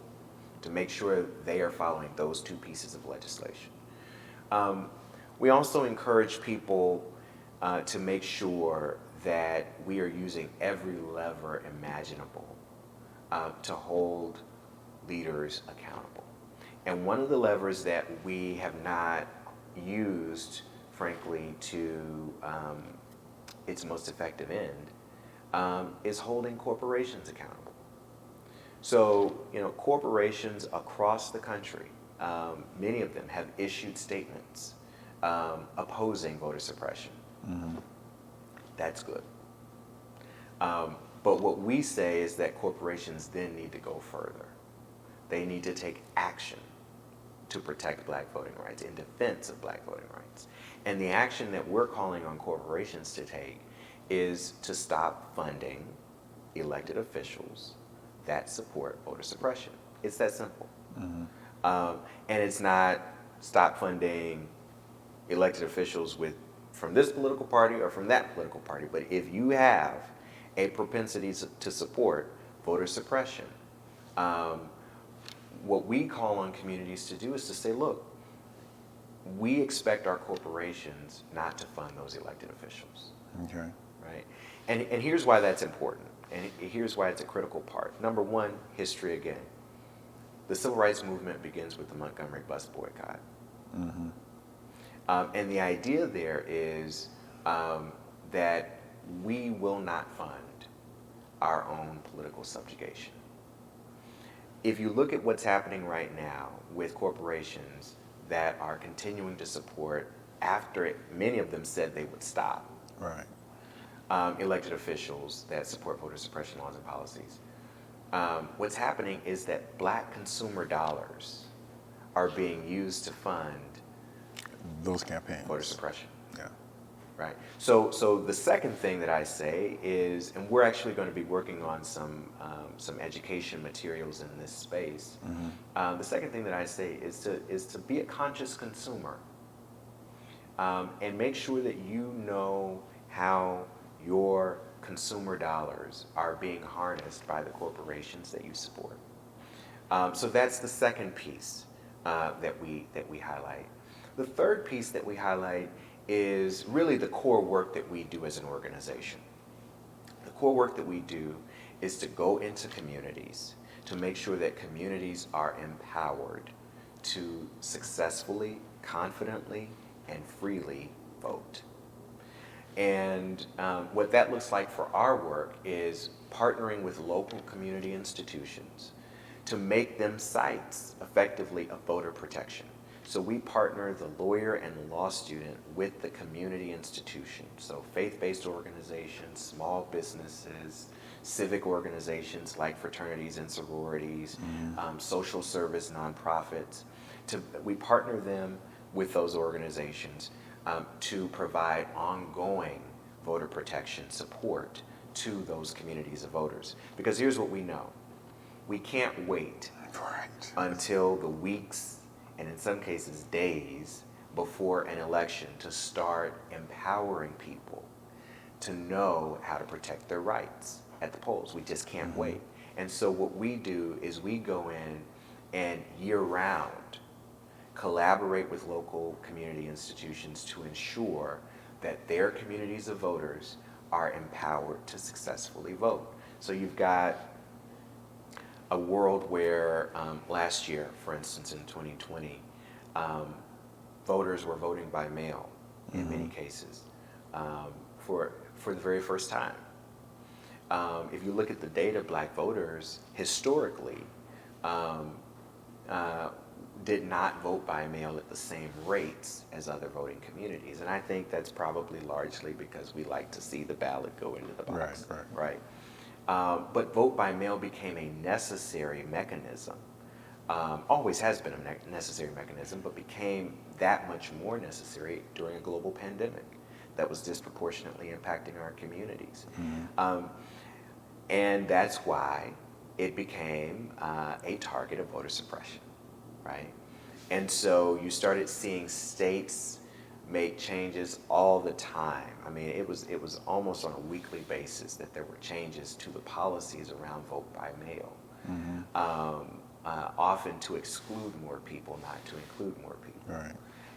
to make sure they are following those two pieces of legislation. We also encourage people to make sure that we are using every lever imaginable to hold leaders accountable. And one of the levers that we have not used, frankly, to its most effective end is holding corporations accountable. So, corporations across the country, many of them have issued statements opposing voter suppression. That's good. But what we say is that corporations then need to go further. They need to take action to protect Black voting rights, in defense of Black voting rights. And the action that we're calling on corporations to take is to stop funding elected officials that support voter suppression. It's that simple. And it's not stop funding elected officials from this political party or from that political party, but if you have a propensity to support voter suppression, what we call on communities to do is to say, look, we expect our corporations not to fund those elected officials. Okay. Right? And here's why that's important, and here's why it's a critical part. Number one, history again. The civil rights movement begins with the Montgomery bus boycott. And the idea there is that we will not fund our own political subjugation. If you look at what's happening right now with corporations that are continuing to support, after many of them said they would stop, Right. Elected officials that support voter suppression laws and policies, what's happening is that Black consumer dollars are being used to fund Those campaigns. voter suppression. Yeah. Right. So the second thing that I say is, and we're actually going to be working on some education materials in this space. The second thing that I say is to be a conscious consumer, and make sure that you know how your consumer dollars are being harnessed by the corporations that you support. So that's the second piece that we highlight. The third piece that we highlight is really the core work that we do as an organization. The core work that we do is to go into communities to make sure that communities are empowered to successfully, confidently, and freely vote. And what that looks like for our work is partnering with local community institutions to make them sites effectively of voter protection. So we partner the lawyer and the law student with the community institution. So faith-based organizations, small businesses, civic organizations like fraternities and sororities, social service nonprofits. We partner them with those organizations to provide ongoing voter protection support to those communities of voters. Because here's what we know. We can't wait until the weeks, and in some cases days, before an election to start empowering people to know how to protect their rights at the polls. We just can't wait. And so what we do is we go in and year-round collaborate with local community institutions to ensure that their communities of voters are empowered to successfully vote. So you've got a world where last year, for instance, in 2020, voters were voting by mail in many cases for the very first time. If you look at the data, Black voters historically did not vote by mail at the same rates as other voting communities. And I think that's probably largely because we like to see the ballot go into the box. Right. But vote by mail became a necessary mechanism, always has been a necessary mechanism, but became that much more necessary during a global pandemic that was disproportionately impacting our communities. And that's why it became a target of voter suppression, right? And so you started seeing states make changes all the time. I mean, it was almost on a weekly basis that there were changes to the policies around vote by mail, often to exclude more people, not to include more people. Right.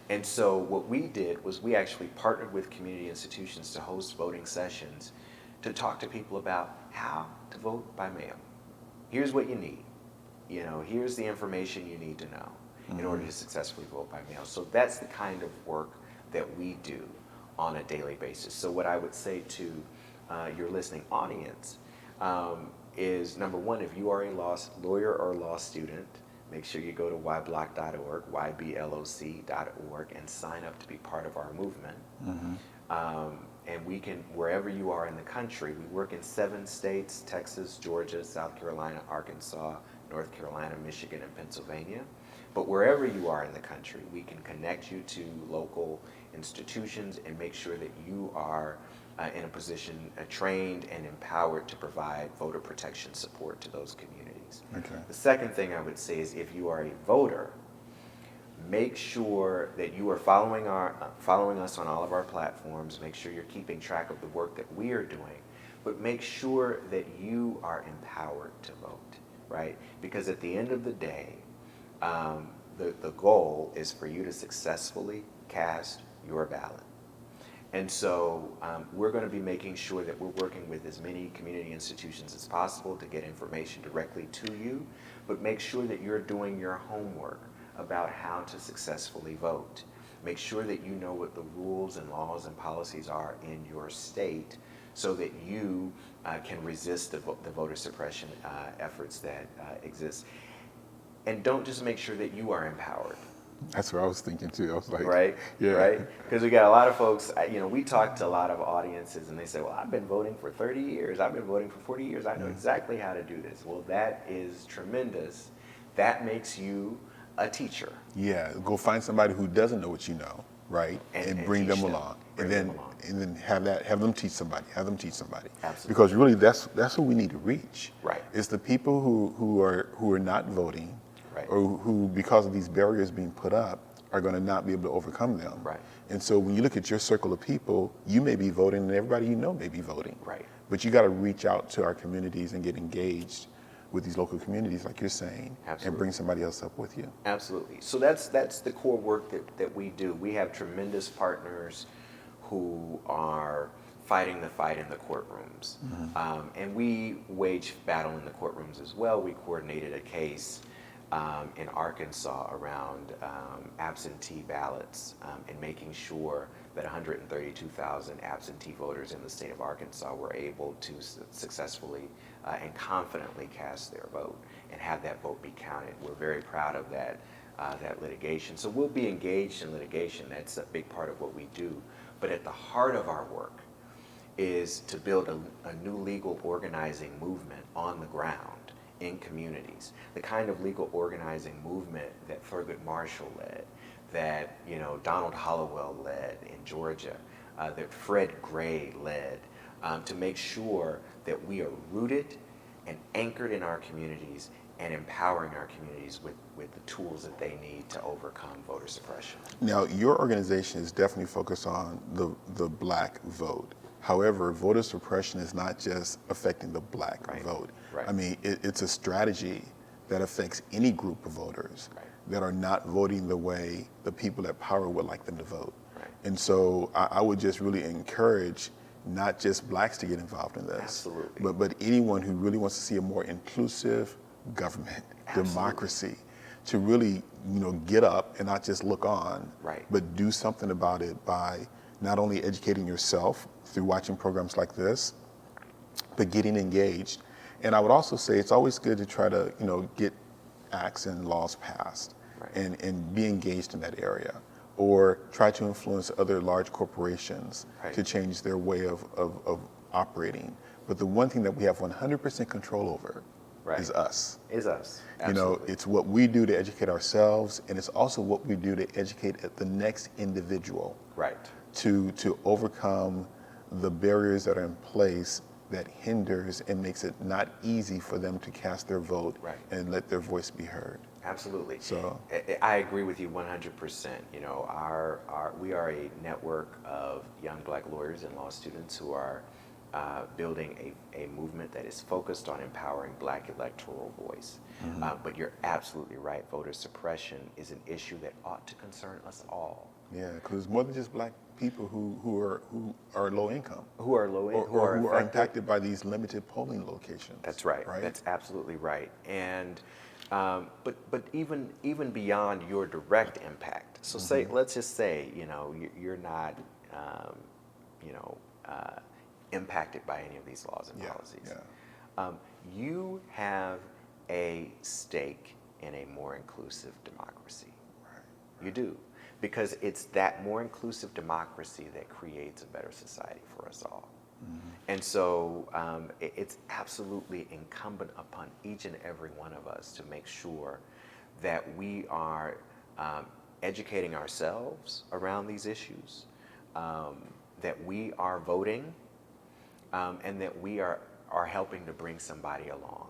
And so what we did was we actually partnered with community institutions to host voting sessions to talk to people about how to vote by mail. Here's what you need. You know, here's the information you need to know in order to successfully vote by mail. So that's the kind of work that we do on a daily basis. So what I would say to your listening audience is, number one, if you are a lawyer or law student, make sure you go to YBLOC.org, YBLOC.org, and sign up to be part of our movement. And we can, wherever you are in the country, we work in 7 states, Texas, Georgia, South Carolina, Arkansas, North Carolina, Michigan, and Pennsylvania. But wherever you are in the country, we can connect you to local institutions and make sure that you are in a position, trained and empowered to provide voter protection support to those communities. Okay. The second thing I would say is, if you are a voter, make sure that you are following us on all of our platforms. Make sure you're keeping track of the work that we are doing, but make sure that you are empowered to vote, right? Because at the end of the day, the goal is for you to successfully cast your ballot. And so we're going to be making sure that we're working with as many community institutions as possible to get information directly to you, but make sure that you're doing your homework about how to successfully vote. Make sure that you know what the rules and laws and policies are in your state so that you can resist the voter suppression efforts that exist. And don't just make sure that you are empowered. That's what I was thinking too. I was like, right? Yeah. Right? Because we got a lot of folks, we talk to a lot of audiences and they say, well, I've been voting for 30 years. I've been voting for 40 years. I know exactly how to do this. Well, that is tremendous. That makes you a teacher. Yeah, go find somebody who doesn't know what you know, right? And bring them along. And then have them teach somebody. Absolutely. Because really that's who we need to reach. Right. It's the people who are not voting, right, or who, because of these barriers being put up, are going to not be able to overcome them. Right. And so when you look at your circle of people, you may be voting and everybody you know may be voting. Right. But you got to reach out to our communities and get engaged with these local communities, like you're saying, Absolutely. and bring somebody else up with you. Absolutely. So that's the core work that we do. We have tremendous partners who are fighting the fight in the courtrooms. And we wage battle in the courtrooms as well. We coordinated a case in Arkansas around absentee ballots and making sure that 132,000 absentee voters in the state of Arkansas were able to successfully and confidently cast their vote and have that vote be counted. We're very proud of that litigation. So we'll be engaged in litigation. That's a big part of what we do. But at the heart of our work is to build a new legal organizing movement on the ground in communities. The kind of legal organizing movement that Thurgood Marshall led, that Donald Hollowell led in Georgia, that Fred Gray led, to make sure that we are rooted and anchored in our communities and empowering our communities with the tools that they need to overcome voter suppression. Now, your organization is definitely focused on the black vote. However, voter suppression is not just affecting the black vote. Right. I mean, it's a strategy that affects any group of voters that are not voting the way the people at power would like them to vote. Right. And so I would just really encourage not just blacks to get involved in this, Absolutely. but anyone who really wants to see a more inclusive government, Absolutely. democracy, to really get up and not just look on, but do something about it by not only educating yourself through watching programs like this, but getting engaged. And I would also say it's always good to try to get acts and laws passed and be engaged in that area, or try to influence other large corporations to change their way of operating. But the one thing that we have 100% control over is us. Is us. Absolutely. It's what we do to educate ourselves, and it's also what we do to educate the next individual. Right. To overcome the barriers that are in place that hinders and makes it not easy for them to cast their vote and let their voice be heard. Absolutely. So I agree with you 100%. We are a network of young black lawyers and law students who are building a movement that is focused on empowering black electoral voice. But you're absolutely right. Voter suppression is an issue that ought to concern us all. Yeah, because it's more than just black people who are low income, who are low income, who are impacted by these limited polling locations. That's right. That's absolutely right. And but even beyond your direct impact. So let's just say you're not impacted by any of these laws and policies. You have a stake in a more inclusive democracy. You do. Because it's that more inclusive democracy that creates a better society for us all. And so it's absolutely incumbent upon each and every one of us to make sure that we are educating ourselves around these issues, that we are voting, and that we are helping to bring somebody along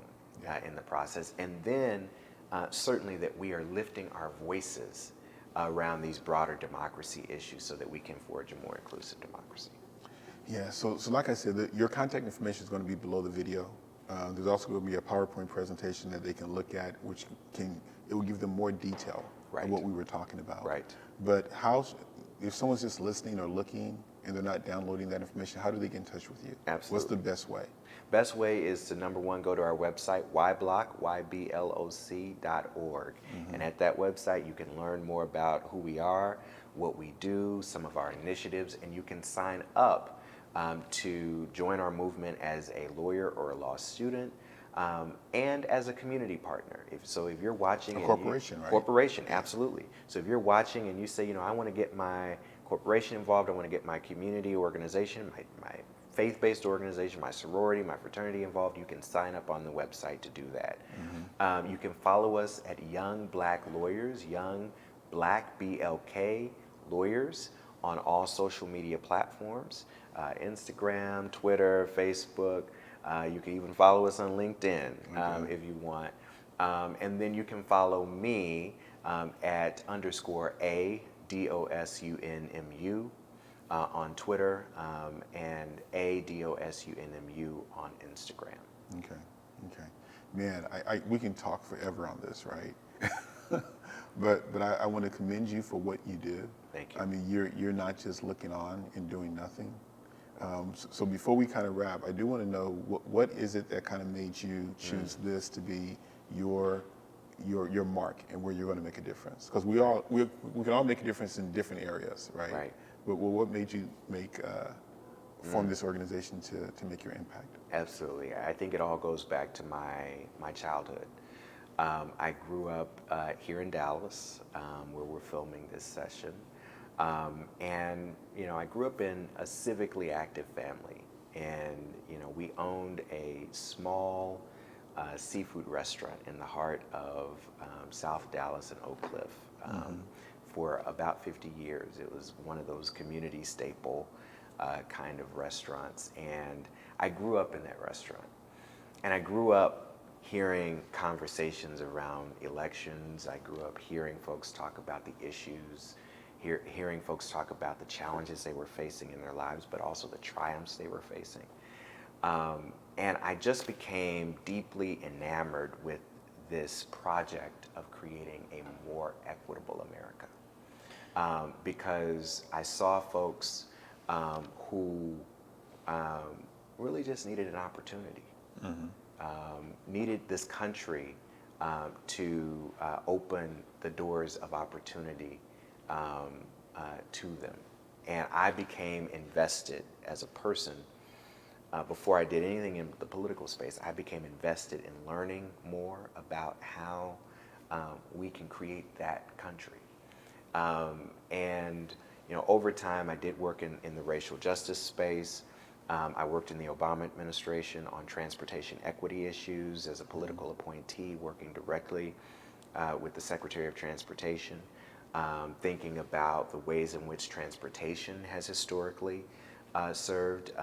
in the process. And then certainly that we are lifting our voices around these broader democracy issues so that we can forge a more inclusive democracy. Yeah, so like I said, your contact information is going to be below the video. There's also going to be a PowerPoint presentation that they can look at, which it will give them more detail of what we were talking about. But if someone's just listening or looking and they're not downloading that information, how do they get in touch with you? Absolutely. What's the best way? Best way is to, number one, go to our website, YBLOC.org. And at that website, you can learn more about who we are, what we do, some of our initiatives, and you can sign up to join our movement as a lawyer or a law student, and as a community partner. If you're watching, a corporation, right? Corporation, absolutely. So if you're watching and you say, I want to get my corporation involved, I want to get my community organization, my faith-based organization, my sorority, my fraternity involved, you can sign up on the website to do that. You can follow us at Young Black Lawyers, Young Black BLK Lawyers, on all social media platforms, Instagram, Twitter, Facebook. You can even follow us on LinkedIn if you want. And then you can follow me at _ADOSUNMU on Twitter, and ADOSUNMU on Instagram. Okay. Man, we can talk forever on this, right? but I want to commend you for what you did. Thank you. I mean, you're not just looking on and doing nothing. So before we kind of wrap, I do want to know what is it that kind of made you choose this to be your mark and where you're going to make a difference? Because we can all make a difference in different areas, right? Right. But what made you form this organization to make your impact? Absolutely. I think it all goes back to my childhood. I grew up here in Dallas, where we're filming this session. And, I grew up in a civically active family. And, we owned a small seafood restaurant in the heart of South Dallas and Oak Cliff for about 50 years. It was one of those community staple kind of restaurants. And I grew up in that restaurant. And I grew up hearing conversations around elections. I grew up hearing folks talk about the issues, hearing folks talk about the challenges they were facing in their lives, but also the triumphs they were facing. And I just became deeply enamored with this project of creating a more equitable America. Because I saw folks who really just needed an opportunity, needed this country to open the doors of opportunity to them. And I became invested as a person. Before I did anything in the political space, I became invested in learning more about how we can create that country. And over time, I did work in the racial justice space. I worked in the Obama administration on transportation equity issues as a political appointee, working directly with the Secretary of Transportation, thinking about the ways in which transportation has historically served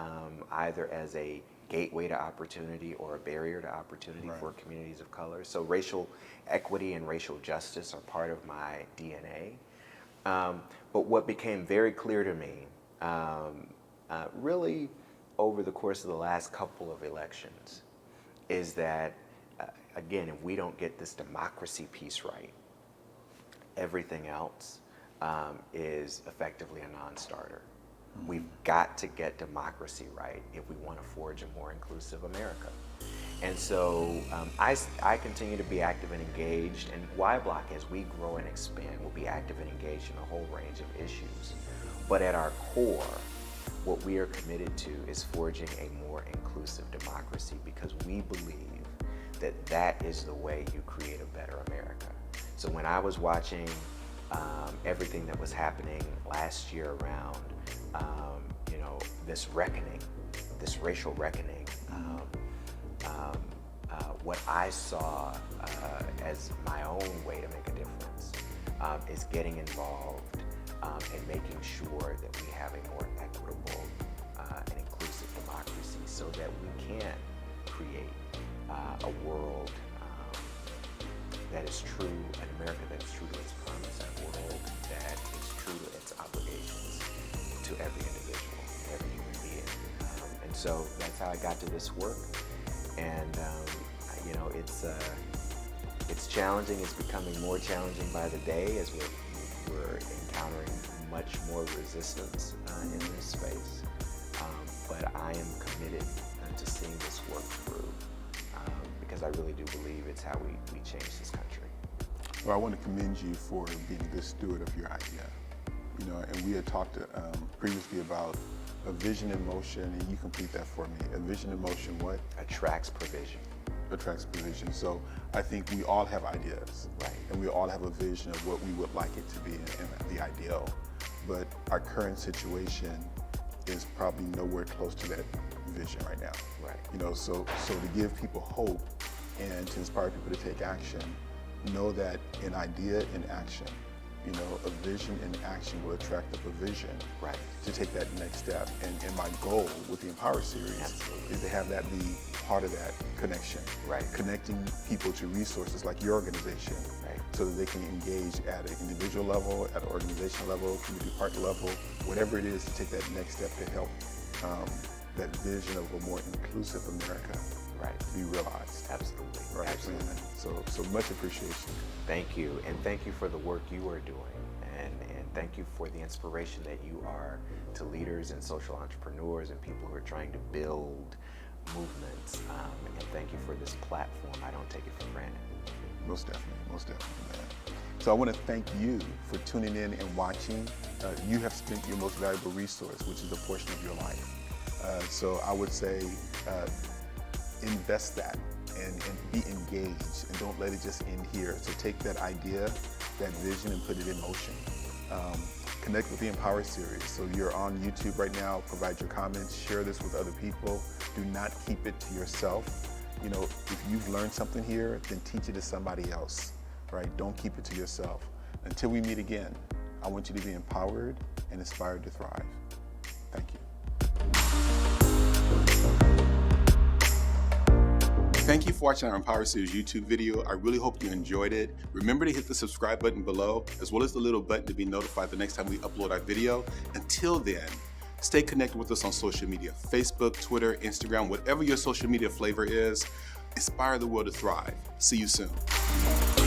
either as a gateway to opportunity or a barrier to opportunity for communities of color. So racial equity and racial justice are part of my DNA. But what became very clear to me, really over the course of the last couple of elections, is that, again, if we don't get this democracy piece right, everything else is effectively a non-starter. We've got to get democracy right if we want to forge a more inclusive America. And so I continue to be active and engaged, and YBLOC, as we grow and expand, will be active and engaged in a whole range of issues. But at our core, what we are committed to is forging a more inclusive democracy, because we believe that that is the way you create a better America. So when I was watching everything that was happening last year around this reckoning, this racial reckoning, what I saw as my own way to make a difference is getting involved and making sure that we have a more equitable and inclusive democracy, so that we can create a world that is true, an America that is true to its promise, and a world that is true to its obligations to every individual, every human being. And so that's how I got to this work. And it's challenging. It's becoming more challenging by the day as we're encountering much more resistance in this space. But I am committed to seeing this work through, because I really do believe it's how we change this country. Well, I want to commend you for being a good steward of your idea. And we had talked previously about a vision in motion, and you complete that for me. A vision in motion, what? Attracts provision. Attracts provision. So I think we all have ideas, right? And we all have a vision of what we would like it to be and the ideal. But our current situation is probably nowhere close to that vision right now. Right. So to give people hope and to inspire people to take action, know that an idea in action a vision in action will attract a vision Right. to take that next step. And my goal with the Empower series Absolutely. is to have that be part of that connection. Right. Connecting people to resources like your organization, Right. so that they can engage at an individual level, at an organizational level, community partner level, whatever it is, to take that next step to help that vision of a more inclusive America Right. be realized. Absolutely. Right. Absolutely. So much appreciation. Thank you, and thank you for the work you are doing, and thank you for the inspiration that you are to leaders and social entrepreneurs and people who are trying to build movements, and thank you for this platform. I don't take it for granted. Most definitely, man. So I want to thank you for tuning in and watching. You have spent your most valuable resource, which is a portion of your life. So I would say invest that and be engaged, and don't let it just end here. So take that idea, that vision, and put it in motion. Connect with the Empower series. So you're on YouTube right now, provide your comments, share this with other people. Do not keep it to yourself. If you've learned something here, then teach it to somebody else, right? Don't keep it to yourself. Until we meet again, I want you to be empowered and inspired to thrive. Thank you. Thank you for watching our Empower Series YouTube video. I really hope you enjoyed it. Remember to hit the subscribe button below, as well as the little button to be notified the next time we upload our video. Until then, stay connected with us on social media, Facebook, Twitter, Instagram, whatever your social media flavor is. Inspire the world to thrive. See you soon.